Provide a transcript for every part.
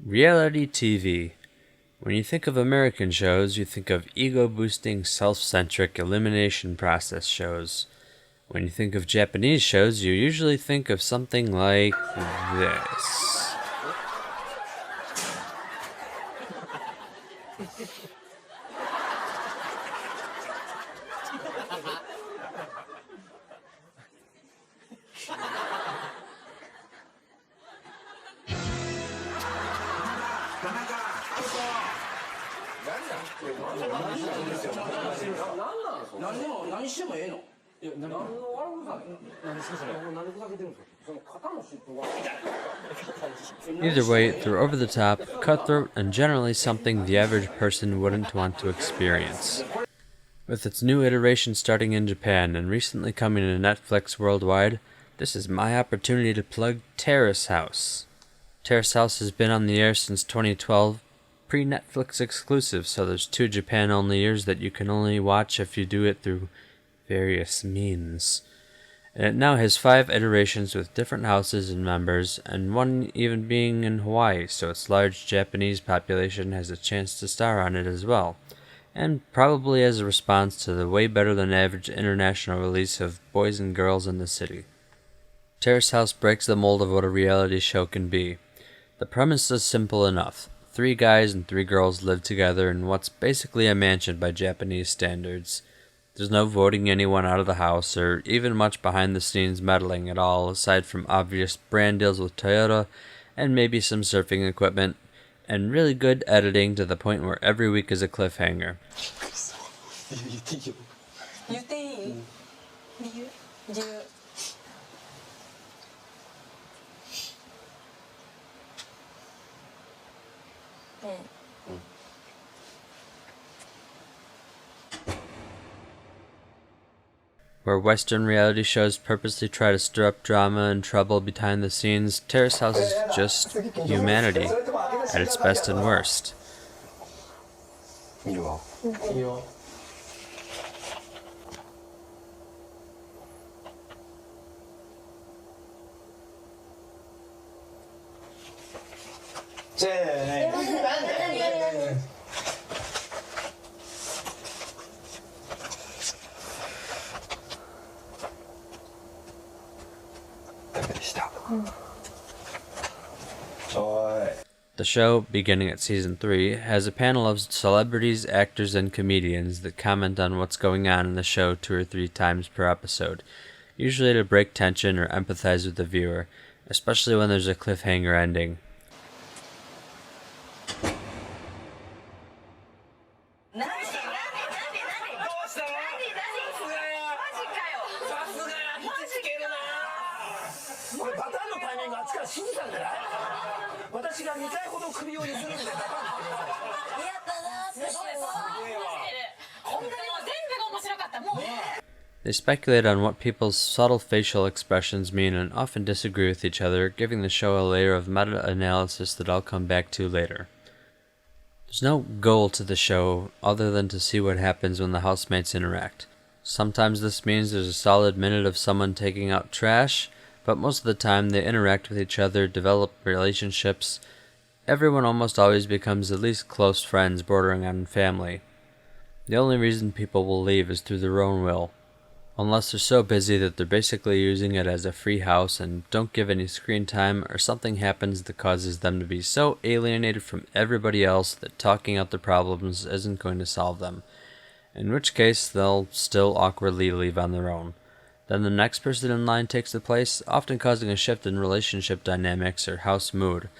Reality TV. When you think of American shows, you think of ego-boosting, self-centric elimination process shows. When you think of Japanese shows, you usually think of something like this. Either way, they're over the top, cutthroat, and generally something the average person wouldn't want to experience. With its new iteration starting in Japan and recently coming to Netflix worldwide, this is my opportunity to plug Terrace House. Terrace House has been on the air since 2012, pre-Netflix exclusive, so there's 2 Japan-only years that you can only watch if you do it through various means. And it now has 5 iterations with different houses and members, and one even being in Hawaii, so its large Japanese population has a chance to star on it as well, and probably as a response to the way better than average international release of Boys and Girls in the City. Terrace House breaks the mold of what a reality show can be. The premise is simple enough. 3 guys and 3 girls live together in what's basically a mansion by Japanese standards. There's no voting anyone out of the house, or even much behind-the-scenes meddling at all, aside from obvious brand deals with Toyota, and maybe some surfing equipment, and really good editing to the point where every week is a cliffhanger. 言っていい？理由？理由。Where Western reality shows purposely try to stir up drama and trouble behind the scenes, Terrace House is just humanity, at its best and worst. ダメでした。The show, beginning at season 3, has a panel of celebrities, actors, and comedians that comment on what's going on in the show 2 or 3 times per episode, usually to break tension or empathize with the viewer, especially when there's a cliffhanger ending. They speculate on what people's subtle facial expressions mean and often disagree with each other, giving the show a layer of meta-analysis that I'll come back to later. There's no goal to the show other than to see what happens when the housemates interact. Sometimes this means there's a solid minute of someone taking out trash, but most of the time they interact with each other, develop relationships. Everyone almost always becomes at least close friends bordering on family. The only reason people will leave is through their own will, unless they're so busy that they're basically using it as a free house and don't give any screen time, or something happens that causes them to be so alienated from everybody else that talking out their problems isn't going to solve them, in which case they'll still awkwardly leave on their own. Then the next person in line takes the place, often causing a shift in relationship dynamics or house mood.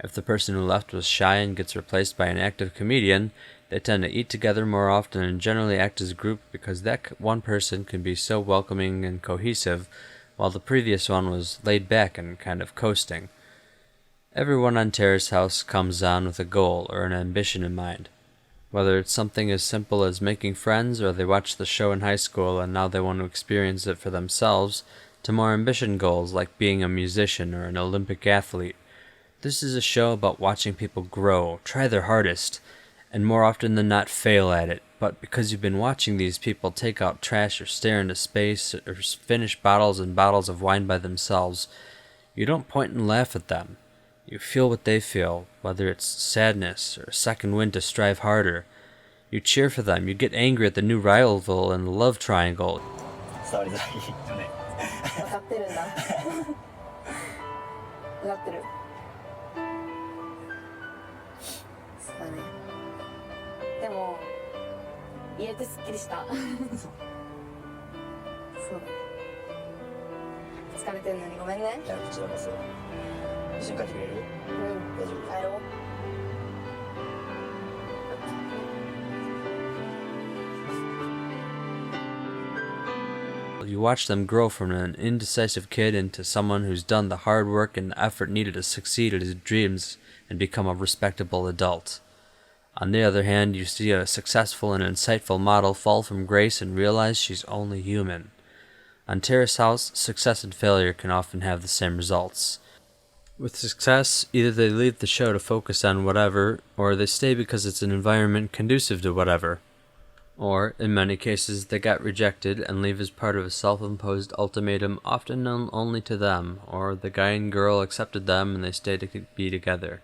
If the person who left was shy and gets replaced by an active comedian, they tend to eat together more often and generally act as a group because that one person can be so welcoming and cohesive, while the previous one was laid back and kind of coasting. Everyone on Terrace House comes on with a goal or an ambition in mind. Whether it's something as simple as making friends, or they watched the show in high school and now they want to experience it for themselves, to more ambition goals like being a musician or an Olympic athlete. This is a show about watching people grow, try their hardest, and more often than not fail at it, but because you've been watching these people take out trash or stare into space or finish bottles and bottles of wine by themselves, you don't point and laugh at them. You feel what they feel, whether it's sadness or a second wind to strive harder. You cheer for them, you get angry at the new rival in the love triangle. 伝わりづらいよね。分かってるんだ。分かってる。そうだね。でも言えてすっきりした。そうだね。疲れてるのにごめんね。いや、こちらこそ。一緒に帰ってくれる？うん。大丈夫。帰ろう。You watch them grow from an indecisive kid into someone who's done the hard work and the effort needed to succeed at his dreams and become a respectable adult. On the other hand, you see a successful and insightful model fall from grace and realize she's only human. On Terrace House, success and failure can often have the same results. With success, either they leave the show to focus on whatever, or they stay because it's an environment conducive to whatever. Or, in many cases, they got rejected and leave as part of a self-imposed ultimatum often known only to them, or the guy and girl accepted them and they stay to be together.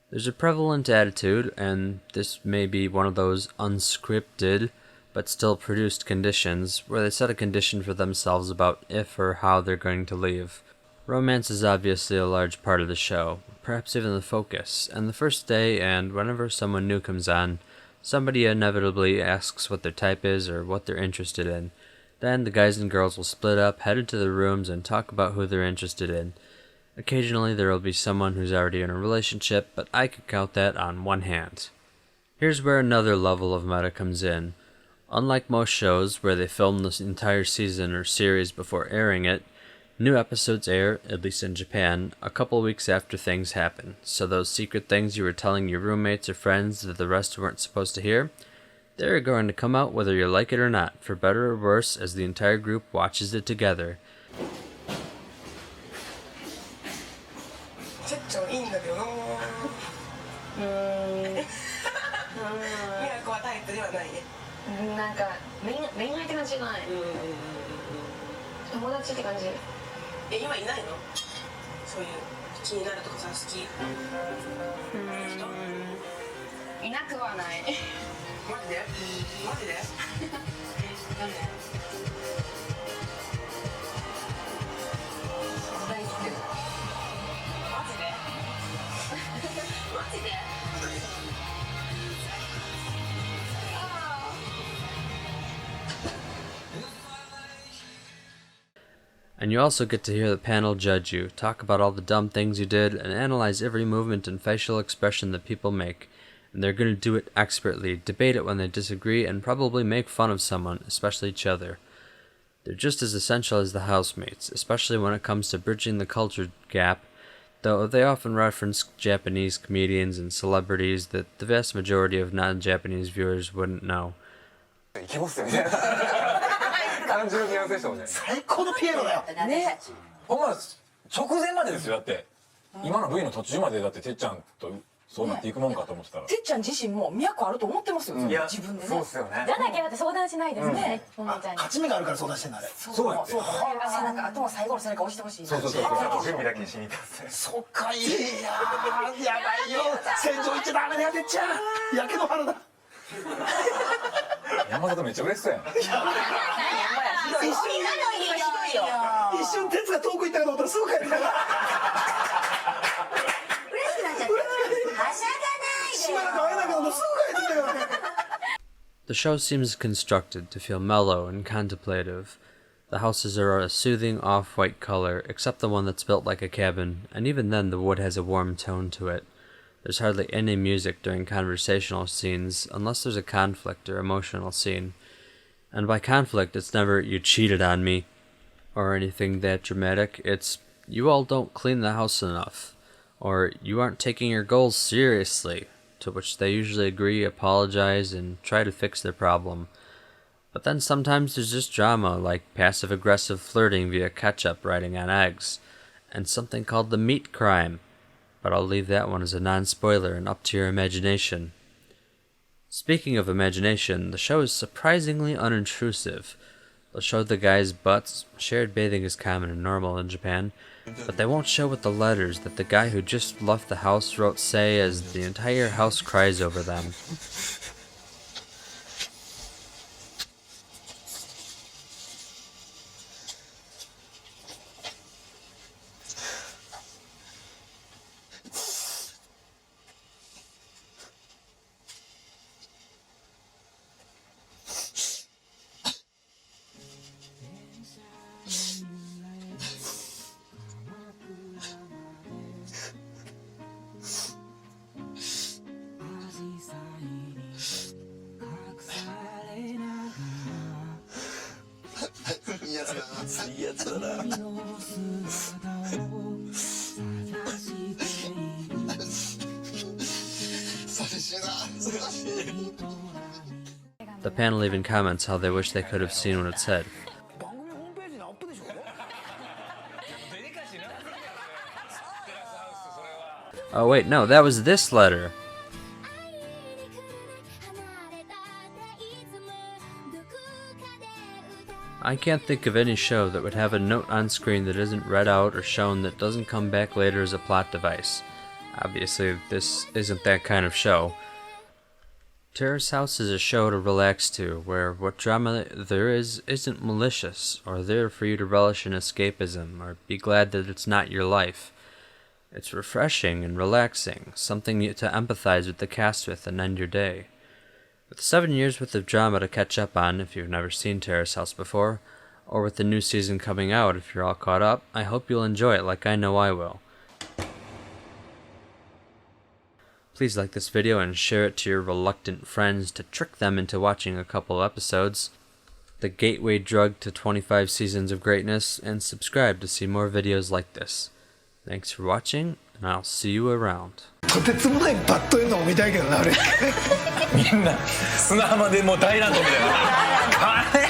There's a prevalent attitude, and this may be one of those unscripted, but still produced conditions, where they set a condition for themselves about if or how they're going to leave. Romance is obviously a large part of the show, perhaps even the focus, and the first day and whenever someone new comes on, somebody inevitably asks what their type is or what they're interested in. Then the guys and girls will split up, head into their rooms, and talk about who they're interested in. Occasionally there will be someone who's already in a relationship, but I could count that on one hand. Here's where another level of meta comes in. Unlike most shows, where they film this entire season or series before airing it, new episodes air, at least in Japan, a couple weeks after things happen, so those secret things you were telling your roommates or friends that the rest weren't supposed to hear, they're going to come out whether you like it or not, for better or worse, as the entire group watches it together. ちょっといいんだけどな。美和子はタイプではないね。なんか恋愛って感じじゃない。友達って感じ。え、今いないの？そういう気になるとかさ、好き。いなくはない。マジで？マジで？なんで？大好き。マジで？マジで？ And you also get to hear the panel judge you, talk about all the dumb things you did, and analyze every movement and facial expression that people make. And they're going to do it expertly, debate it when they disagree, and probably make fun of someone, especially each other. They're just as essential as the housemates, especially when it comes to bridging the culture gap, though they often reference Japanese comedians and celebrities that the vast majority of non-Japanese viewers wouldn't know. いけますよみたいな感じのニュアンスでしたもんね。最高のピエロだよ。ね。ほんま直前までですよ。だって今の V の途中までだっててっちゃんとそうなっていくもんかと思ってたら。てっちゃん自身も都あると思ってますよ。いや自分でね。そうっすよね。じゃなきゃだって相談しないですね。ももちゃんに。勝ち目があるから相談してんだあれ。そうやって。背中頭最後の背中押してほしい。そう。準備だけしに行ってますね。そっかいやーやばいよ。戦場行っちゃダメだよてっちゃん。やけど腹だ。山里めっちゃ嬉しそうやん。一瞬鉄が遠く行ったかと思ったらすぐ帰ってきたから。嬉しくなっちゃって。はしゃがないでよ。しばらく会えないけどもうすぐ帰ってきたからね。The show seems constructed to feel mellow and contemplative. The houses are a soothing off-white color, except the one that's built like a cabin, and even then the wood has a warm tone to it. There's hardly any music during conversational scenes, unless there's a conflict or emotional scene. And by conflict, it's never, "you cheated on me," or anything that dramatic. It's, "you all don't clean the house enough," or "you aren't taking your goals seriously," to which they usually agree, apologize, and try to fix their problem. But then sometimes there's just drama, like passive-aggressive flirting via ketchup writing on eggs, and something called the meat crime. But I'll leave that one as a non-spoiler and up to your imagination. Speaking of imagination, the show is surprisingly unintrusive. They'll show the guys' butts, shared bathing is common and normal in Japan, But they won't show what the letters that the guy who just left the house wrote say as the entire house cries over them. The panel even comments how they wish they could have seen what it said. Oh wait, no, that was this letter! I can't think of any show that would have a note on screen that isn't read out or shown that doesn't come back later as a plot device. Obviously, this isn't that kind of show. Terrace House is a show to relax to, where what drama there isn't malicious, or there for you to relish in escapism, or be glad that it's not your life. It's refreshing and relaxing, something to empathize with the cast with and end your day. With 7 years worth of drama to catch up on if you've never seen Terrace House before, or with the new season coming out if you're all caught up, I hope you'll enjoy it like I know I will. Please like this video and share it to your reluctant friends to trick them into watching a couple episodes. The gateway drug to 25 seasons of greatness, and subscribe to see more videos like this. Thanks for watching, and I'll see you around. とてつもないバッドエンドを見たいけどな、あれ。みんな砂浜でもう大乱闘みたいな。